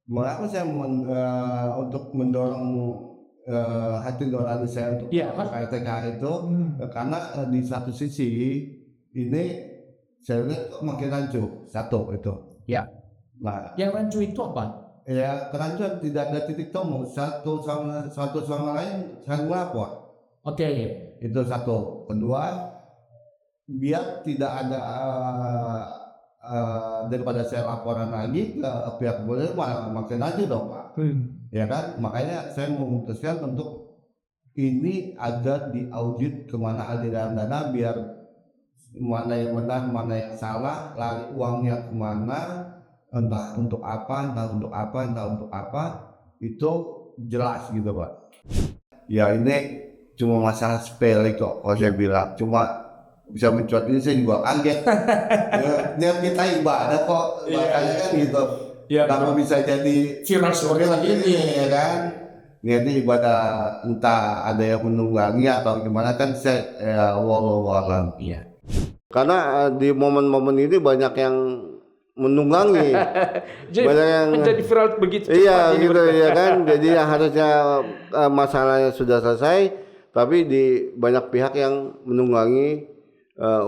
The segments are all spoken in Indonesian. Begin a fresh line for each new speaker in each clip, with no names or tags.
Mengapa saya untuk mendorong, hati nurani saya untuk
Iya, Mas.
TKA itu,
Hmm.
karena, di satu sisi ini saya lihat kok makin rancu, satu itu.
Ya.
Nah,
Yang rancu itu apa?
ya kerancuan tidak ada titik temu, satu sama lain saling melapor,
Oke.
itu satu. Kedua, biar tidak ada, daripada saya laporan lagi ke pihak kepolisian malah makin rancu dong, Pak. Ya kan? Makanya saya memutuskan untuk ini agar diaudit kemana aliran dana biar mana yang benar, mana yang salah, lari uangnya kemana, entah untuk apa, entah untuk apa, itu jelas gitu Pak. Ya ini cuma masalah sepele kok, kalau saya bilang, cuma bisa mencuat ini saya juga kaget. Ya, niat kita ibadah kok, makanya kan gitu.
Ya,
Kenapa bisa jadi
viral story lagi
ini ya kan? Niatnya ibadah, entah ada yang menunggangi atau gimana kan saya wallahu a'lam.
Iya.
Karena di momen-momen ini banyak yang menunggangi, banyak yang
Jadi viral begitu
iya
cepat ini,
gitu
Bro.
ya kan. Jadi harusnya masalahnya sudah selesai, tapi di banyak pihak yang menunggangi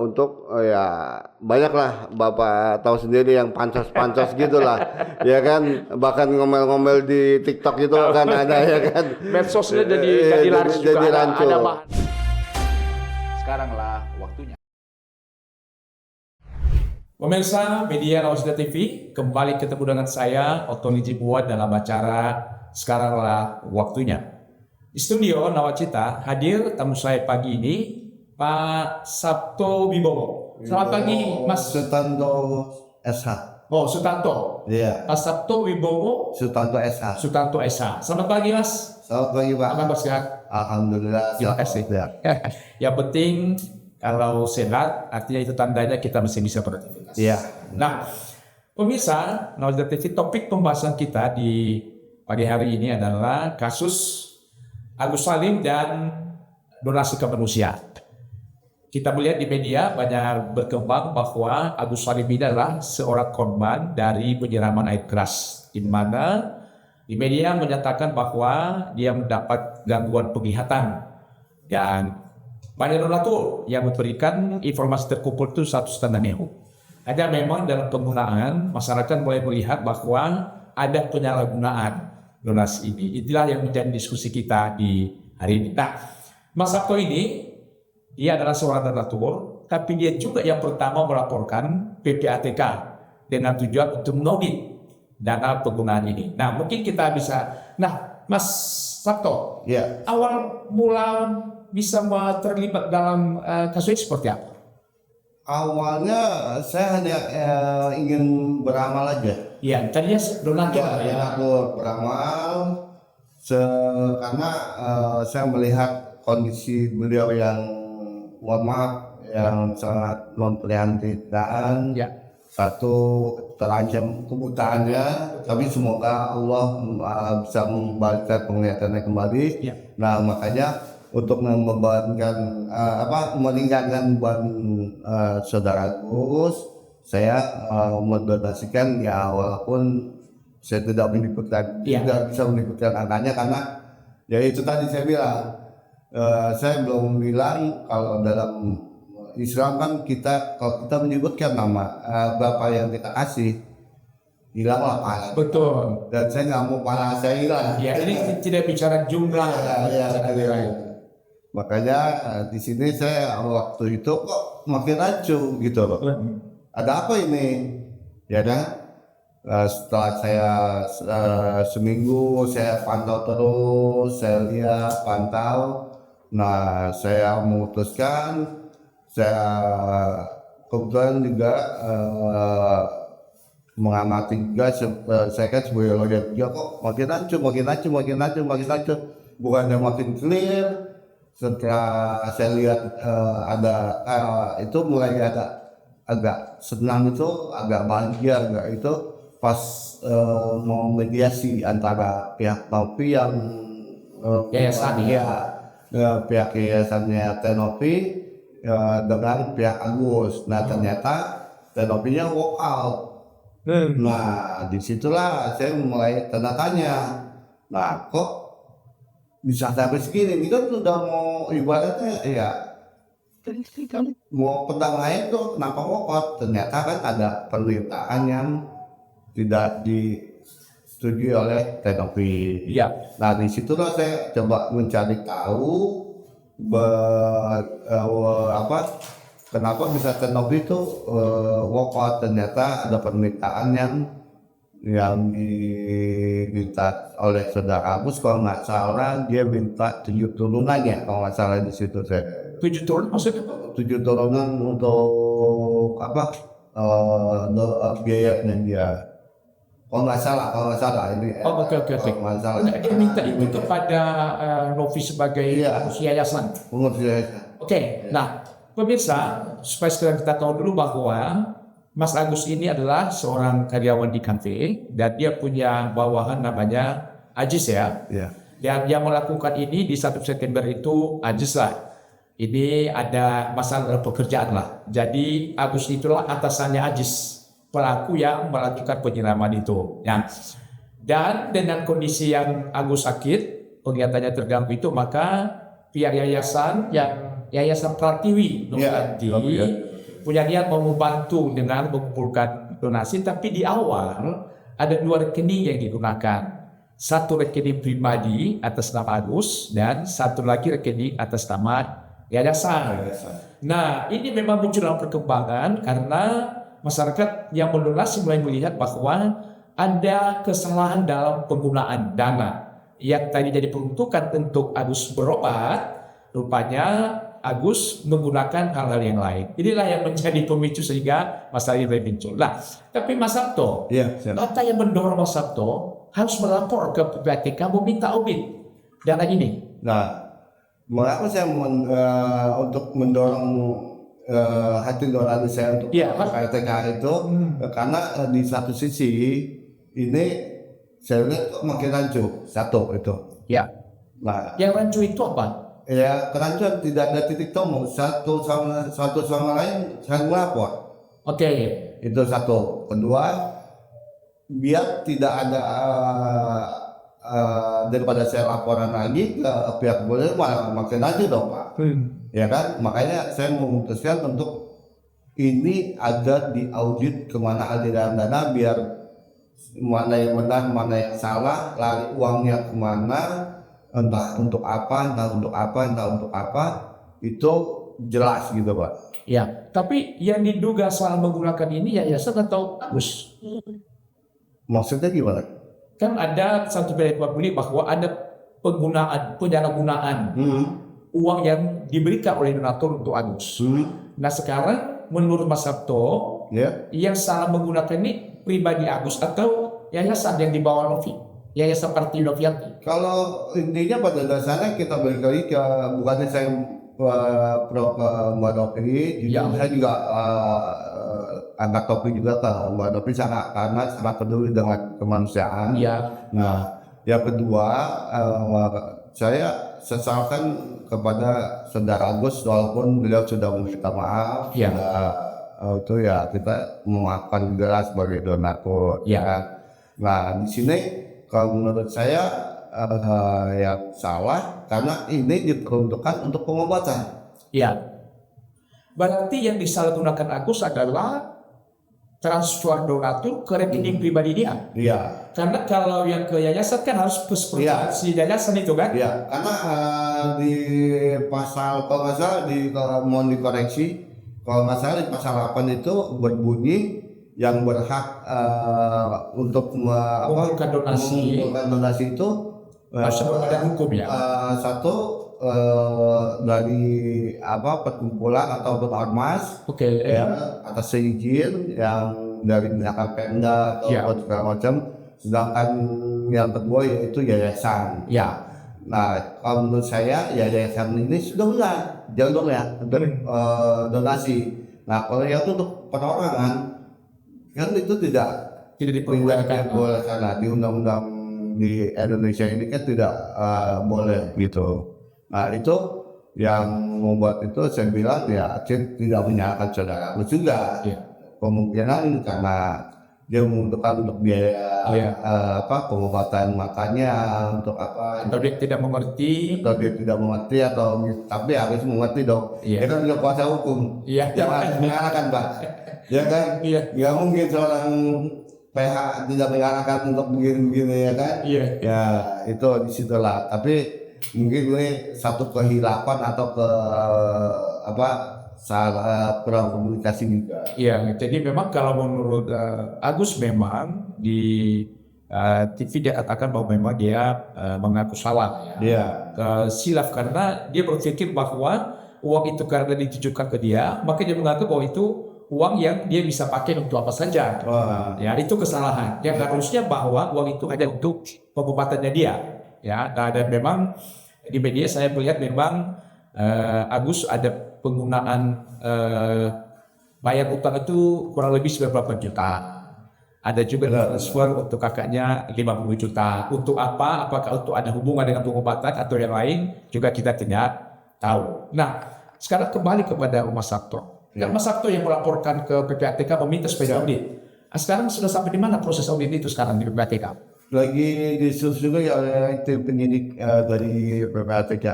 untuk ya banyaklah Bapak tahu sendiri yang pancas-pancas gitulah ya kan, bahkan ngomel-ngomel di TikTok itu kan ada ya kan,
Medsosnya jadi laris juga,
jadi
ada
rancu.
bahan.
Sekaranglah waktunya.
Pemirsa media Nawacita TV, kembali ketemu dengan saya Ottoni Jibuat dalam acara Sekaranglah Waktunya. Di studio Nawacita hadir tamu saya pagi ini Pak Sabto Wibowo. Selamat pagi Mas.
Sutanto SH.
Oh, Sutanto.
Iya.
Pak Sabto Wibowo
Sutanto SH.
Sutanto SH. Selamat pagi Mas.
Selamat pagi Pak.
Apa kabar, sehat?
Alhamdulillah.
Terima kasih.
Ya.
Yang penting kalau sehat, artinya itu tandanya kita masih bisa beraktivitas.
Iya.
Nah, pemirsa, Nawacita TV, topik pembahasan kita di pagi hari ini adalah kasus Agus Salim dan donasi kemanusiaan. Kita melihat di media banyak berkembang bahwa Agus Salim ini adalah seorang korban dari penyiraman air keras, di mana di media menyatakan bahwa dia mendapat gangguan penglihatan dan banyak donatur yang memberikan informasi terkumpul itu 1,5 mil. Hanya memang dalam penggunaan masyarakat mulai melihat bahwa ada penyalahgunaan donasi ini. Itulah yang menjadi diskusi kita di hari ini. Nah, Mas Sabto ini dia adalah seorang donatur, tapi dia juga yang pertama melaporkan PPATK dengan tujuan untuk mengaudit dana penggunaan ini. Nah, mungkin kita bisa. Nah, Mas Sabto,
Iya.
awal mula bisa terlibat dalam kasus ini seperti apa?
Awalnya saya hanya ingin beramal aja.
Iya, tadinya donatur
Ya, aku beramal karena saya melihat kondisi beliau yang mohon maaf yang sangat memprihatinkan.
Ya.
Satu, terancam kebutaannya, tapi semoga Allah bisa membalikkan penglihatannya kembali.
Ya.
Nah, makanya untuk membebankan meringankan beban saudara Gus, saya mendonasikan ya walaupun saya tidak menyebutkan, tidak bisa menyebutkan angkanya karena ya itu tadi saya bilang, saya belum bilang kalau dalam Islam kan kalau kita menyebutkan nama berapa yang kita kasih, hilanglah pahala.
Betul.
Dan saya nggak mau pahala saya hilang.
Ya, ini tidak bicara jumlah.
Makanya di sini saya waktu itu kok makin rancu gitu loh. Ada apa ini? Ya kan? Setelah saya seminggu saya pantau terus, saya lihat pantau. Nah, saya memutuskan, saya kebetulan juga mengamati juga, saya kan sebagai lawyer juga kok makin rancu, bukannya makin clear. Setelah saya lihat ada itu mulai agak senang, itu agak bahagia, agak itu pas mau mediasi antara pihak Nopi yang
Yayasan
pihak yayasannya Tenopi dengan pihak Agus. Nah, ternyata Tenopinya walk out. Nah, disitulah saya mulai tanda tanya. Nah, kok bisa sampai segini? Ini kan udah mau ibaratnya ya mau pedang lain tuh kenapa wafat? Ternyata kan ada permintaan yang tidak disetujui oleh Tenopi.
Iya.
Nah, disitulah saya coba mencari tahu apa kenapa bisa Tenopi itu wafat. Ternyata ada permintaan yang diminta oleh saudara Agus, kalau nggak salah dia minta 7 turunan ya, kalau nggak salah di situ saya
7 turunan maksudnya?
7 turunan untuk apa biayanya dia, kalau nggak salah ini
Oh, oke.
kalau nggak salah
Dia minta itu kepada Novi sebagai
Iya.
yayasan.
pengurus yayasan.
Oke, nah pemirsa, supaya sekarang kita tahu dulu bahwa Mas Agus ini adalah seorang karyawan di kafe dan dia punya bawahan namanya Ajis ya.
Ya.
Dan yang melakukan ini di 1 September itu Ajis lah. Ini ada masalah pekerjaan lah. Jadi Agus itulah atasannya Ajis, pelaku yang melakukan penyiraman itu. Ya. Dan dengan kondisi yang Agus sakit, penglihatannya terganggu itu, maka pihak Yayasan Pratiwi Novianti punya niat mau membantu dengan mengumpulkan donasi, tapi di awal ada 2 rekening yang digunakan. 1 rekening pribadi atas nama Agus dan 1 lagi rekening atas nama yayasan. Nah, ini memang muncul dalam perkembangan karena masyarakat yang mendonasi mulai melihat bahwa ada kesalahan dalam penggunaan dana yang tadinya diperuntukkan untuk Agus berobat, rupanya Agus menggunakan hal-hal yang lain. Inilah yang menjadi pemicu sehingga masalah ini muncul. Nah, tapi Mas Sabto, apa yang mendorong Mas Sabto harus melapor ke PPATK meminta audit dana ini?
Nah, mengapa saya untuk mendorong hati nurani saya untuk PPATK itu karena di satu sisi ini saya lihat kok makin rancu satu itu.
Ya.
Nah,
yang rancu itu apa?
Ya, kerancuan tidak ada titik temu, satu sama lain saling melapor.
Oke.
Itu satu. Kedua, biar tidak ada daripada saya laporan lagi ke pihak kepolisian, malah makin aja dong Pak. Ya kan, makanya saya memutuskan untuk ini ada diaudit kemana aliran dana, biar mana yang benar, mana yang salah, lari uangnya kemana, entah untuk apa, itu jelas gitu Pak.
Ya, tapi yang diduga salah menggunakan ini yayasan atau Agus?
Maksudnya gimana?
Kan ada satu publik bahwa ada penyalahgunaan uang yang diberikan oleh donatur untuk Agus. Nah sekarang menurut Mas Sabto, yang salah menggunakan ini pribadi Agus atau yayasan yang dibawa Novi? Yayasan Parti Novianti.
Kalau intinya pada dasarnya kita balik lagi ke, bukannya saya pro ke Mbak Novi, saya juga angkat topi juga ke Mbak Novi karena sangat peduli dengan kemanusiaan. Nah, yang kedua saya sesalkan kepada saudara Agus, walaupun beliau sudah meminta maaf. Itu ya kita memaafkan juga sebagai donatur. Nah di sini kalau menurut saya yang salah karena ini diperuntukkan untuk pengobatan.
Berarti yang disalahgunakan Agus adalah transfer donatur ke rekening pribadi dia. Karena kalau yang ke yayasan kan harus si yayasan itu kan?
Karena di pasal, kalau nggak salah mau dikoreksi, kalau nggak salah di pasal 8 itu berbunyi yang berhak untuk
mengumpulkan
donasi itu
ada hukum ya.
Satu dari perkumpulan atau ormas atas izin yang dari pihak Pemda atau segala macam. Sedangkan yang kedua yaitu yayasan. Nah, kalau menurut saya yayasan ini sudah benar jalurnya untuk donasi. Nah, kalau yang itu untuk perorangan kan itu tidak diperbolehkan di undang-undang di Indonesia ini kan tidak boleh gitu. Nah itu yang membuat itu saya bilang tidak menyalahkan saudara Agus juga. Kemungkinan karena dia membutuhkan untuk biaya
Iya.
pengobatan matanya, untuk apa,
Atau dia tidak mengerti.
atau dia tidak mengerti, atau tapi harus mengerti dong.
Iya.
Dia kan juga kuasa hukum,
Iya.
jangan mengarahkan Pak, ya kan?
Iya.
Nggak mungkin seorang PH tidak mengarahkan untuk begini-begini, ya kan?
Iya.
Ya itu disitulah. Tapi mungkin ini satu kehilapan atau salah kurang komunikasi juga.
Iya, jadi memang kalau menurut Agus memang di TV dia katakan bahwa memang dia mengaku salah.
Iya.
Silaf karena dia berpikir bahwa uang itu karena ditujukan ke dia, maka dia mengaku bahwa itu uang yang dia bisa pakai untuk apa saja.
Wah.
Ya, itu kesalahan. Yang harusnya bahwa uang itu hanya untuk pengobatannya dia. Ya, dan memang di media saya melihat memang Agus ada penggunaan bayar utang itu kurang lebih beberapa juta. Ada juga transfer untuk kakaknya 50 juta. Untuk apa? Apakah untuk ada hubungan dengan pengobatan atau yang lain? Juga kita tidak tahu. Nah, sekarang kembali kepada Mas Sabto. Ya. Mas Sabto yang melaporkan ke PPATK meminta supaya audit. Nah, sekarang sudah sampai di mana proses audit itu sekarang di PPATK?
Lagi disusun juga ya oleh tim penyidik dari PPATK.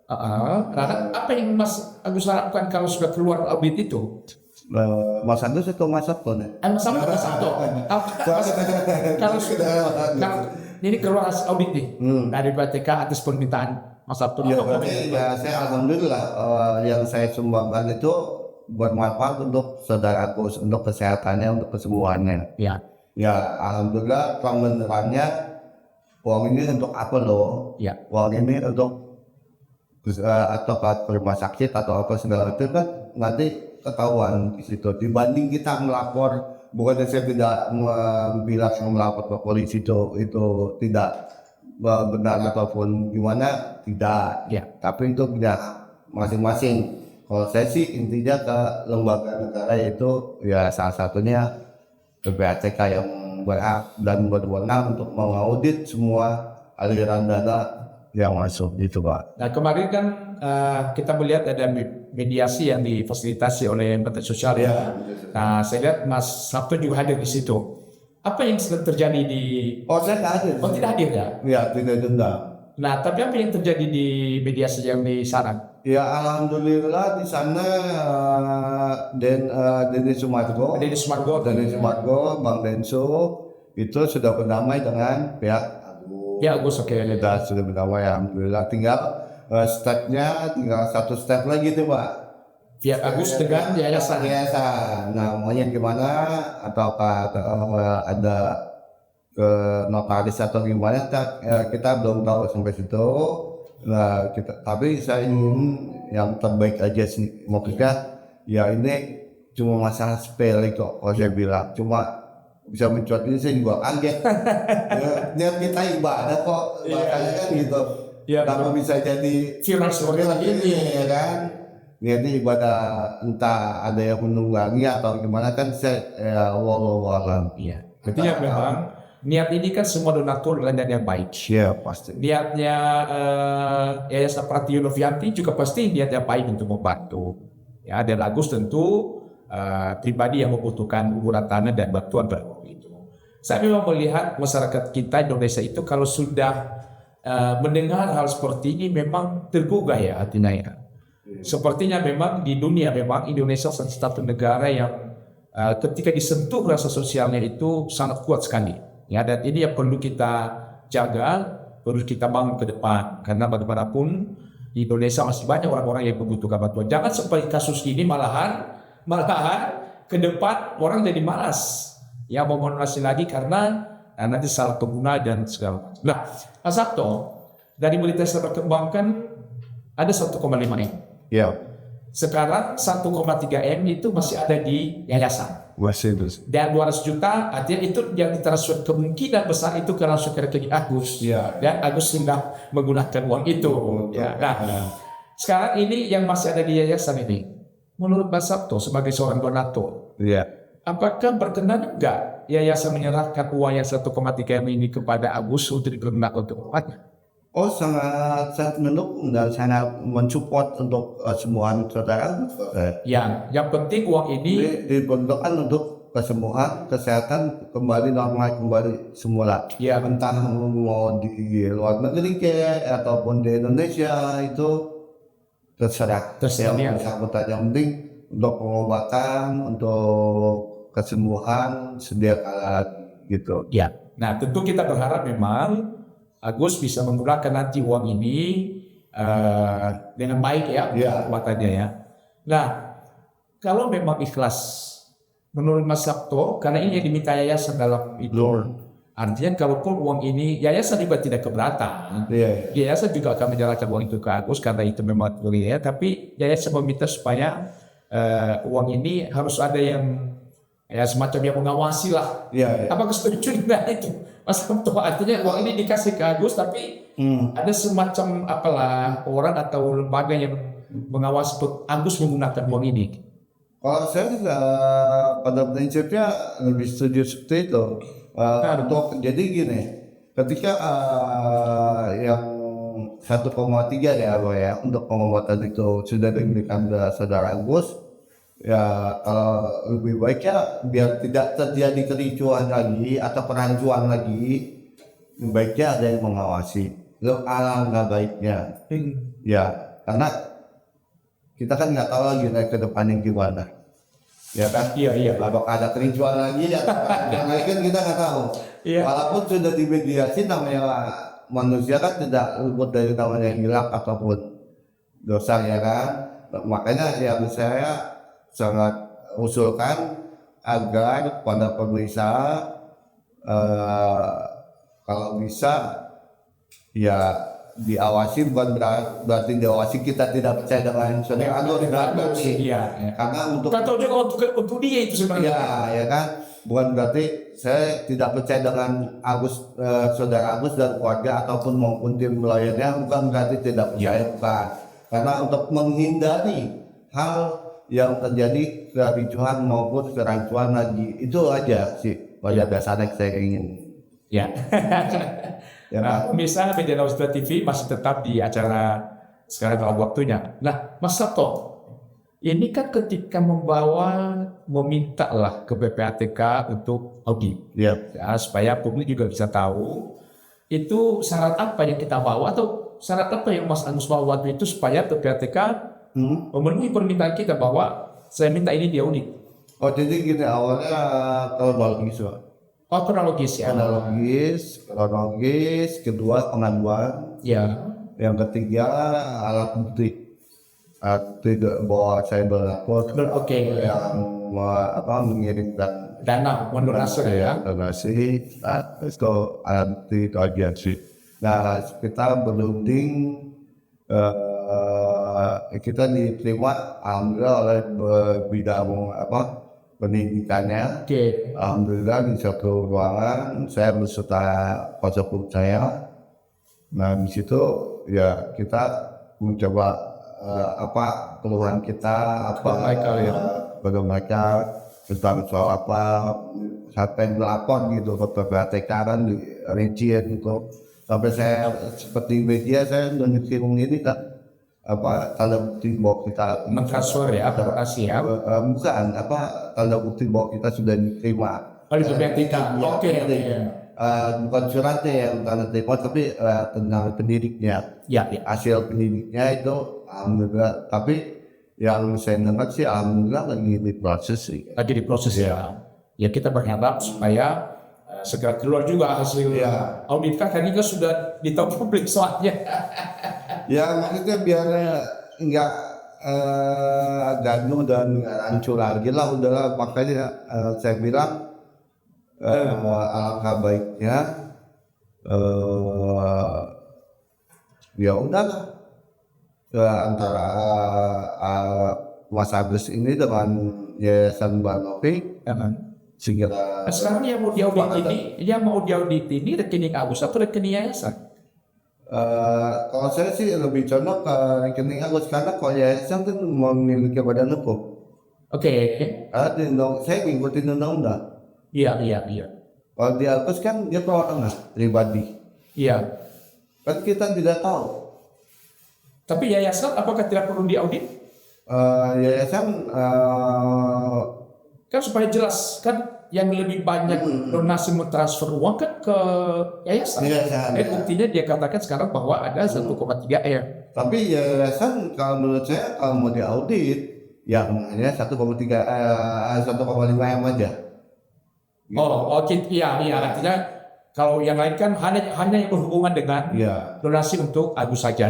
Nah, apa yang Mas Agus harapkan kalau sudah keluar audit itu?
Mas Agus atau Mas Sabto nih?
Mas Sabto. Kalau sudah ini keluar audit nih dari PPATK atas permintaan Mas Sabto.
Ya, saya alhamdulillah yang saya sumbangkan itu bermanfaat untuk saudara Agus, untuk kesehatannya, untuk kesembuhannya.
Ya.
Ya, alhamdulillah pembenarannya uang ini untuk apa loh?
Ya.
Uang ini untuk atau ke rumah sakit atau apa segala itu kan nanti ketahuan di situ. Dibanding kita melapor, bukannya saya tidak bilang melapor ke polisi itu tidak benar ataupun gimana, tidak.
Ya.
Tapi itu tidak masing-masing. Kalau saya sih intinya ke lembaga negara itu ya salah satunya PPATK yang berhak dan berwenang untuk mengaudit semua aliran dana yang masuk gitu Pak.
Nah kemarin kan kita melihat ada mediasi yang difasilitasi oleh Menteri Sosial ya. Nah saya lihat Mas Sabto juga hadir di situ. Apa yang sedang terjadi di?
Oh saya tidak hadir.
Oh tidak hadir ya?
Ya tidak denda.
Nah tapi apa yang terjadi di mediasi yang di sana?
Ya alhamdulillah di sana Denny Sumargo, Bang Denso itu sudah berdamai dengan pihak
Ya Agus, oke.
Sudah berdamai alhamdulillah. Tinggal tinggal satu step lagi tuh Pak.
Pihak Agus dengan yayasan.
Nah maunya gimana? Ataukah ada notaris atau gimana? Kita belum tahu sampai situ. Nah tapi saya ingin yang terbaik aja sih. Maksudnya ya ini cuma masalah sepele kok. Kalau saya bilang cuma bisa mencuat ini saya juga kaget. Niat kita ibadah kok, makanya kan gitu. Ya, kenapa bisa jadi
viral seperti
ini ya kan? Niatnya ibadah, entah ada yang menunggangi atau gimana kan saya wallahu a'lam.
Iya. Berarti ya memang niat ini kan semua donatur adalah niat yang baik.
Iya pasti.
Niatnya Yayasan Pratiyo Novianti juga pasti niat yang baik untuk membantu. Ya, dan Agus tentu pribadi yang membutuhkan ukuran tanah dan bantuan baru itu. Saya memang melihat masyarakat kita Indonesia itu kalau sudah mendengar hal seperti ini memang tergugah ya hatinya ya. Sepertinya memang di dunia memang Indonesia salah satu negara yang ketika disentuh rasa sosialnya itu sangat kuat sekali. Ya, dan ini yang perlu kita jaga, perlu kita bangun ke depan karena bagaimanapun di Indonesia masih banyak orang-orang yang membutuhkan bantuan. Jangan seperti kasus ini malahan ke depan orang jadi malas ya mau donasi lagi karena nanti salah pengguna dan segala macam. Nah, Mas Sabto dari berita yang berkembangkan ada 1,5 M.
Ya.
Sekarang 1,3 M itu masih ada di yayasan.
Masih.
Dan 200 juta artinya itu yang ditransfer kemungkinan besar itu ke langsung ke rekening Agus.
Ya.
Dan Agus sudah menggunakan uang itu. Ya. Nah, sekarang ini yang masih ada di yayasan ini. Menurut Mas Sabto sebagai seorang donatur, apakah berkenan enggak yayasan menyerahkan uang yang 1,3 M ini kepada Agus untuk digunakan untuk umatnya?
Oh sangat mendukung dan sangat mensupport untuk semua saudara.
Yang penting uang ini
diperuntukkan untuk kesembuhan, kesehatan kembali normal, kembali semula.
Ya.
Entah mau di luar negeri ataupun di Indonesia itu terserah. Yang bersangkutan, yang penting untuk pengobatan, untuk kesembuhan sedia kala gitu.
Ya. Nah, tentu kita berharap memang Agus bisa menggunakan nanti uang ini dengan baik ya, kekuatannya ya. Nah, kalau memang ikhlas menurut Mas Sabto, karena ini yang diminta yayasan dalam itu, artinya kalaupun uang ini yayasan juga tidak keberatan, yayasan juga akan menyerahkan uang itu ke Agus karena itu memang ya, tapi yayasan meminta supaya uang ini harus ada yang ya semacam yang mengawasi lah. Apakah setuju dengan itu, Mas Sabto? Artinya uang ini dikasih ke Agus, tapi ada semacam apalah orang atau lembaga yang mengawasi Agus menggunakan uang ini.
Kalau saya pada prinsipnya lebih setuju seperti itu. Jadi gini, ketika yang 1,3 ya untuk pengobatan itu sudah diberikan ke saudara Agus, ya lebih baiknya biar tidak terjadi kericuhan lagi atau perancuan lagi, baiknya ada yang mengawasi. Itu alangkah baiknya. Ya, karena kita kan nggak tahu lagi ke depannya gimana, ya kan?
Iya.
Kalau ada kericuan lagi ya, yang lain kan kita nggak tahu. Walaupun sudah dimediasi, namanya manusia kan tidak luput dari namanya hilaf ataupun dosa, ya kan? Makanya yang saya sangat usulkan agar pada pemirsa kalau bisa ya diawasi, bukan berarti diawasi kita tidak percaya dengan saudara Agus, karena untuk
dia itu sebenarnya
ya kan, bukan berarti saya tidak percaya dengan Agus, saudara Agus dan keluarga ataupun maupun tim lawyernya, bukan berarti tidak percaya, bukan, karena untuk menghindari hal yang terjadi kericuhan maupun kerancuan lagi, itu aja sih pada dasarnya saya ingin.
Nah, misalnya Media Nausda TV masih tetap di acara sekarang dalam waktunya. Nah, Mas Sabto, ini kan ketika meminta lah ke PPATK untuk audit, supaya publik juga bisa tahu itu syarat apa yang kita bawa atau syarat apa yang Mas Agus bawa waktu itu supaya PPATK memenuhi permintaan kita bahwa saya minta ini diaudit.
Jadi gini, awalnya kronologis,
kronologis ya.
Kronologis, kedua pengaduan, yang ketiga alat bukti. Bahwa saya berlapor, yang mengirimkan
dana donasi
itu alat bukti itu aja sih. Nah, kita berunding, kita diterima alhamdulillah oleh bidang pendidikannya. Alhamdulillah di satu ruangan saya beserta kuasa hukum saya. Nah, di situ ya kita mencoba keluhan kita, bagaimana tentang soal sampai melapor gitu ke PPATK kan di region gitu. Sampai saya seperti media saya ngirim ini kan tanda bukti bahwa kita
mengtransfer aplikasi
bukan tanda bukti bahwa kita sudah diterima
oleh PPATK.
Bukan suratnya yang tanda terima, tapi tentang pendidiknya, hasil pendidiknya itu alhamdulillah. Tapi yang saya dengar sih alhamdulillah lagi diproses ya. Kita berharap supaya segera keluar juga hasil audit, kan ini sudah ditahu publik soalnya. Ya, maksudnya biar nggak gaduh dan hancur lagi lah, udahlah. Makanya saya bilang alangkah baiknya ya udahlah antara Mas Agus ini dengan Yayasan Mbak Novi segera.
Sekarang yang mau diaudit ini rekening Agus atau rekening yayasan?
Kalau saya sih lebih condong ke rekening Agus, karena kalau yayasan itu memiliki badan hukum. Saya ngikutin undang-undang.
Iya.
Kalau di Agus kan dia perorangan pribadi. Kan kita tidak tahu.
Tapi yayasan apakah tidak perlu diaudit?
Yayasan
Kan supaya jelas kan yang lebih banyak donasi mentransfer uang kan ke yayasan. Buktinya dia katakan sekarang bahwa ada 1,3 M.
Tapi yayasan kalau menurut saya kalau mau diaudit ya hanya 1,5 M aja.
Gitu. Iya, artinya kalau yang lain kan hanya yang berhubungan dengan donasi untuk Agus saja.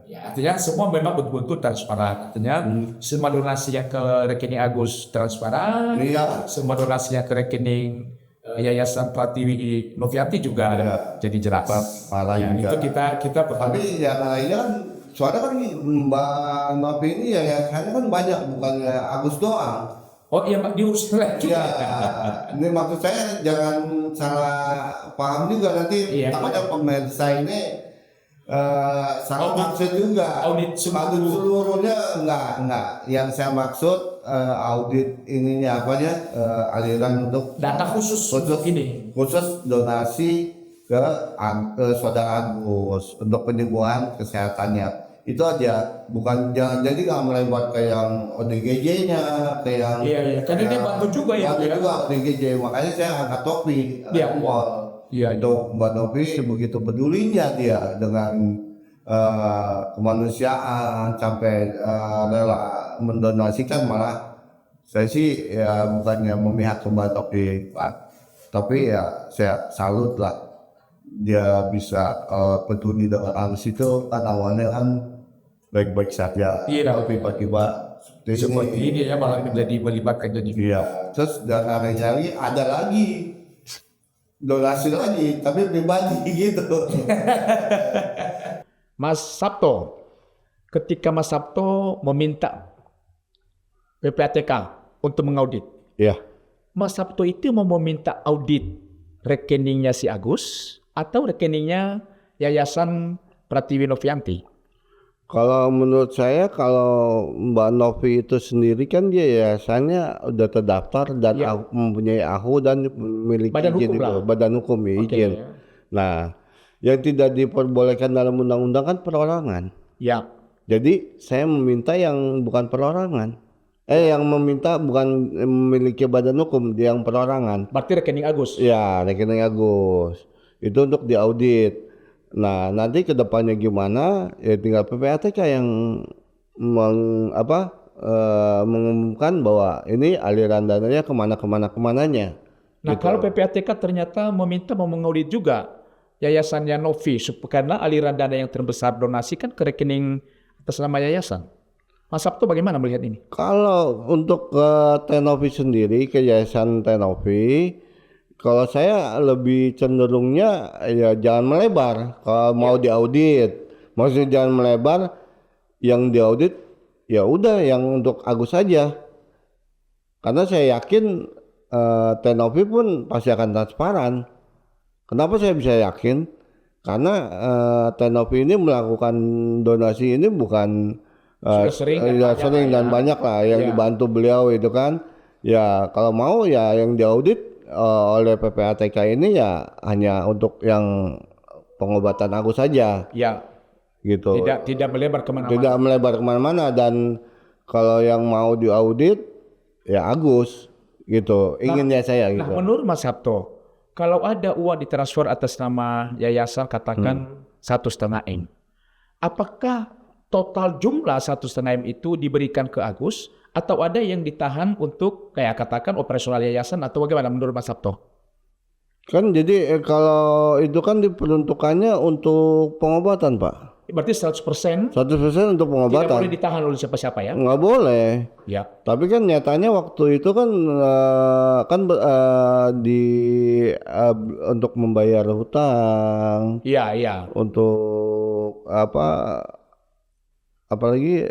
Ya, artinya semua memang betul-betul transparan. Artinya semua donasi yang ke rekening Agus transparan, semua donasi yang ke rekening Yayasan Pratiwi Novianti juga jadi jelas. Itu kita
tapi yang lainnya kan soalnya kan Mbak Novi ini yayasannya kan banyak, bukan Agus doang.
Oh iya, diurus lagi.
Ya, ini maksud saya jangan salah paham juga nanti namanya pemirsa ini salah maksud juga.
Audit
seluruhnya enggak. Yang saya maksud audit ininya apa ya, aliran untuk
data khusus
donasi ke saudara Agus untuk penyembuhan kesehatannya. Itu aja, bukan jangan jadi nggak melebar ke yang ODGJ-nya, ke yang
karena dia bantu juga
ODGJ, makanya saya angkat topik itu Mbak Novi begitu pedulinya dia dengan kemanusiaan sampai rela mendonasikan, malah saya sih ya bukannya memihak ke Mbak Novi, tapi ya saya salut lah dia bisa peduli dengan Agus itu kan awalnya kan baik-baik saja, tapi tiba-tiba
seperti ini ya malah menjadi melibatkan jadi.
Terus dan hari-hari ada lagi donasi lagi, tapi pribadi gitu.
Mas Sabto, ketika Mas Sabto meminta PPATK untuk mengaudit, Mas Sabto itu mau meminta audit rekeningnya si Agus atau rekeningnya Yayasan Pratiwi Novianti?
Kalau menurut saya, kalau Mbak Novi itu sendiri kan dia yayasannya udah terdaftar dan mempunyai AHU dan memiliki badan hukum izin. Nah, yang tidak diperbolehkan dalam undang-undang kan perorangan. Jadi saya meminta yang bukan perorangan. Yang meminta bukan memiliki badan hukum, yang perorangan.
Berarti rekening Agus?
Ya, rekening Agus. Itu untuk diaudit. Nah, nanti ke depannya gimana? Ya tinggal PPATK yang mengumumkan bahwa ini aliran dananya kemananya.
Nah, gitu. Kalau PPATK ternyata meminta mau mengaudit juga yayasannya Novi, karena aliran dana yang terbesar donasi kan ke rekening atas nama yayasan. Mas Sabto bagaimana melihat ini?
Kalau untuk Tenovi sendiri, ke yayasan Tenovi, kalau saya lebih cenderungnya ya jangan melebar. Kalau mau diaudit, maksudnya jangan melebar. Yang diaudit ya udah yang untuk Agus saja. Karena saya yakin Tenovi pun pasti akan transparan. Kenapa saya bisa yakin? Karena Tenovi ini melakukan donasi ini bukan sering dan banyak lah yang dibantu beliau itu kan. Ya kalau mau ya yang diaudit oleh PPATK ini ya hanya untuk yang pengobatan Agus saja. Gitu.
Tidak melebar kemana-mana.
Tidak melebar kemana-mana, dan kalau yang mau diaudit ya Agus gitu. Inginnya saya gitu.
Nah, menurut Mas Sabto, kalau ada uang ditransfer atas nama yayasan katakan 1,5 M, apakah total jumlah 1,5 M itu diberikan ke Agus? Atau ada yang ditahan untuk kayak katakan operasional yayasan, atau bagaimana menurut Mas Sabto?
Kan jadi kalau itu kan diperuntukannya untuk pengobatan, Pak.
Berarti 100%?
100% untuk pengobatan.
Tidak boleh ditahan oleh siapa-siapa ya?
Nggak boleh. Tapi kan nyatanya waktu itu kan untuk membayar hutang. Untuk apalagi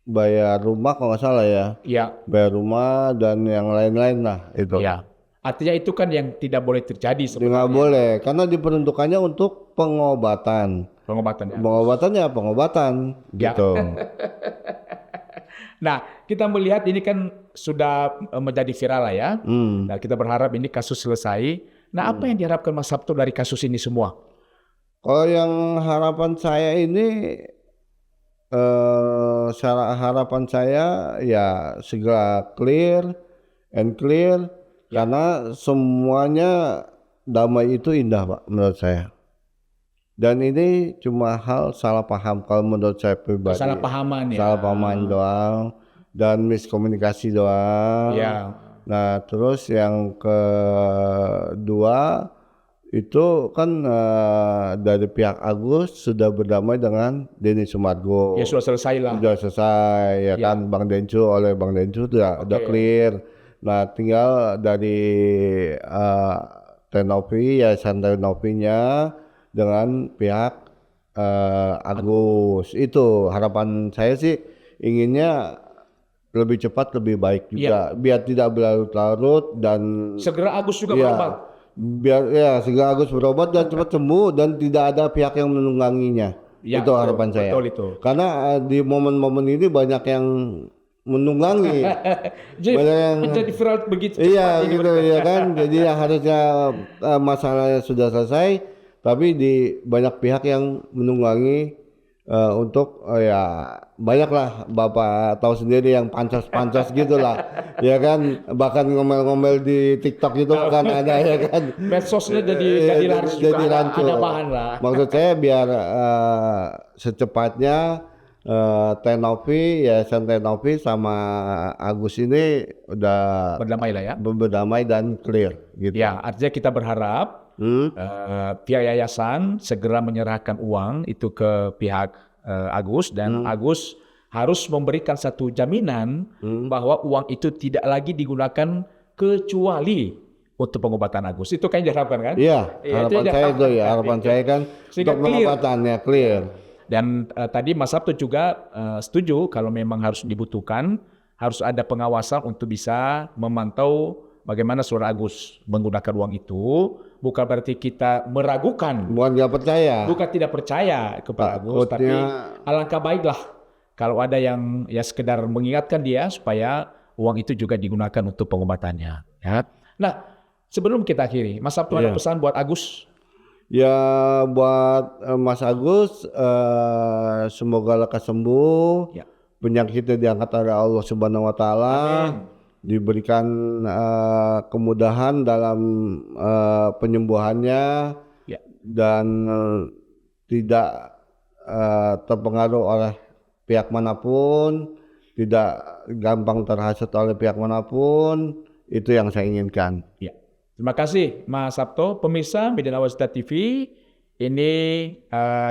bayar rumah kalau nggak salah ya. Bayar rumah dan yang lain-lain lah itu.
Artinya itu kan yang tidak boleh terjadi sebenarnya.
Nggak boleh, karena diperuntukannya untuk pengobatan. Pengobatan gitu.
Nah, kita melihat ini kan sudah menjadi viral lah ya. Nah, kita berharap ini kasus selesai. Nah, apa yang diharapkan Mas Sabto dari kasus ini semua?
Kalau yang harapan saya ini harapan saya ya segera clear karena semuanya damai itu indah Pak menurut saya. Dan ini cuma hal salah paham kalau menurut saya pribadi.
Salah pahaman ya.
Salah pahaman doang dan miskomunikasi doang.
Ya.
Nah terus yang kedua itu kan dari pihak Agus sudah berdamai dengan Denny Sumargo.
Ya sudah selesai lah.
Sudah selesai ya kan Bang Dencu oleh Bang Dencu udah clear. Nah tinggal dari Tenopi Yayasan Tenopinya dengan pihak Agus. Itu harapan saya sih inginnya lebih cepat lebih baik juga biar tidak berlarut-larut dan
segera Agus juga berobat.
Biar ya segera Agus berobat dan cepat sembuh dan tidak ada pihak yang menungganginya. Itu harapan saya.
Betul itu.
Karena di momen-momen ini banyak yang menunggangi.
Banyak yang menjadi viral begitu.
Iya gitu ya kan. Jadi harusnya masalahnya sudah selesai, tapi di banyak pihak yang menunggangi untuk ya banyaklah Bapak tahu sendiri yang pancas gitulah ya kan, bahkan ngomel-ngomel di TikTok itu kan ada ya kan,
medsosnya jadi laris juga ada bahan lah.
Maksud saya biar secepatnya Yayasan Tenopi sama Agus ini udah
berdamai lah ya,
berdamai dan clear gitu
ya. Artinya kita berharap pihak yayasan segera menyerahkan uang itu ke pihak Agus dan Agus harus memberikan satu jaminan bahwa uang itu tidak lagi digunakan kecuali untuk pengobatan Agus. Itu kan diharapkan kan?
Iya, harapan saya itu ya, harapan saya kan untuk pengobatannya clear.
Dan tadi Mas Sabto juga setuju kalau memang harus dibutuhkan, harus ada pengawasan untuk bisa memantau bagaimana saudara Agus menggunakan uang itu. Bukan berarti kita meragukan.
Bukan nggak percaya.
Bukan tidak percaya kepada Agus, tapi alangkah baiklah kalau ada yang ya sekedar mengingatkan dia supaya uang itu juga digunakan untuk pengobatannya. Ya. Nah, sebelum kita akhiri, Mas Sabto ada pesan buat Agus?
Ya buat Mas Agus, semoga lekas sembuh. Ya. Penyakitnya diangkat oleh Allah Subhanahu Wa Taala. Diberikan kemudahan dalam penyembuhannya dan tidak terpengaruh oleh pihak manapun, tidak gampang terhasut oleh pihak manapun. Itu yang saya inginkan.
Ya. Terima kasih Mas Sabto. Pemirsa Media Nawasda TV, ini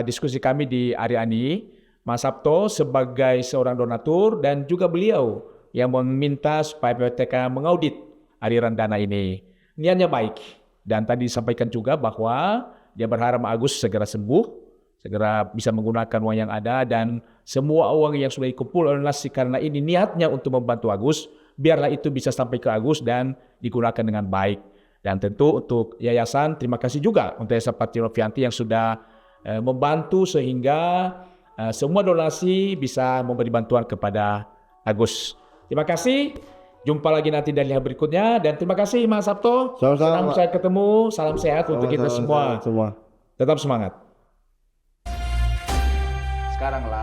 diskusi kami di Ariani. Mas Sabto sebagai seorang donatur dan juga beliau yang meminta supaya PPTK mengaudit aliran dana ini. Niatnya baik. Dan tadi disampaikan juga bahwa dia berharap Agus segera sembuh, segera bisa menggunakan uang yang ada, dan semua uang yang sudah dikumpul oleh Nasi karena ini niatnya untuk membantu Agus, biarlah itu bisa sampai ke Agus dan digunakan dengan baik. Dan tentu untuk yayasan, terima kasih juga untuk Yayasan Patrio Novianti yang sudah membantu sehingga semua donasi bisa memberi bantuan kepada Agus. Terima kasih. Jumpa lagi nanti dari lihat berikutnya. Dan terima kasih Mas Sabto.
Sama-sama.
Salam saya ketemu. Salam sehat untuk kita semua. Tetap semangat. Sekarang lah.